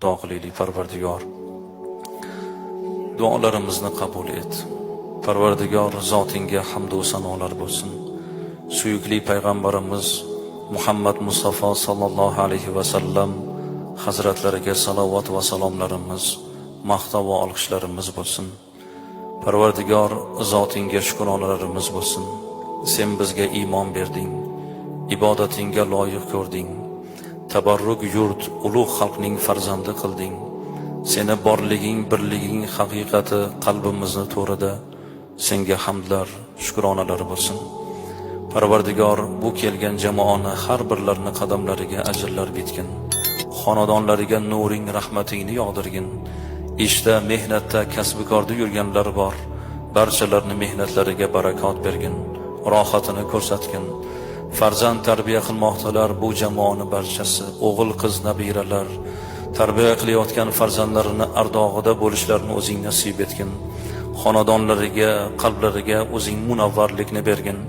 Dog'lili Parvardigor, duolarimizni qabul et. Parvardigor zotinga hamd va sanolar bo'lsin. Suyukli payg'ambarimiz Muhammad Mustafa sallallohu alayhi va sallam hazratlariga salovat va salomlarimiz, maqtov va olqishlarimiz bo'lsin. Parvardigor zotinga shukronalarimiz bo'lsin. Sen bizga iymon berding, ibodatingga loyiq ko'rding. Tabarruk yurt, ulug' xalqning farzandi qilding. Seni borliging, birliging haqiqati qalbimizni to'rida. Senga hamdlar, shukronalar bo'lsin. Parvardigor, bu kelgan jamoani har birlarini qadamlariga ajrlar bitgin. Xonadonlariga nuring, rahmatingni yog'dirgin. Ishda, mehnatda, kasb-korda yurganlar bor. Barchalarning mehnatlariga barakot bergin, rohatini ko'rsatgin. Farzand tarbiya qilmoqdalar bu jamoani barchasi, o'g'il qiz nabiralar. Tarbiya qilayotgan farzandlarini ardog'ida bo'lishlarini o'zing nasib etgin. Xonadonlariga, qalblariga o'zing munavvarlikni bergin.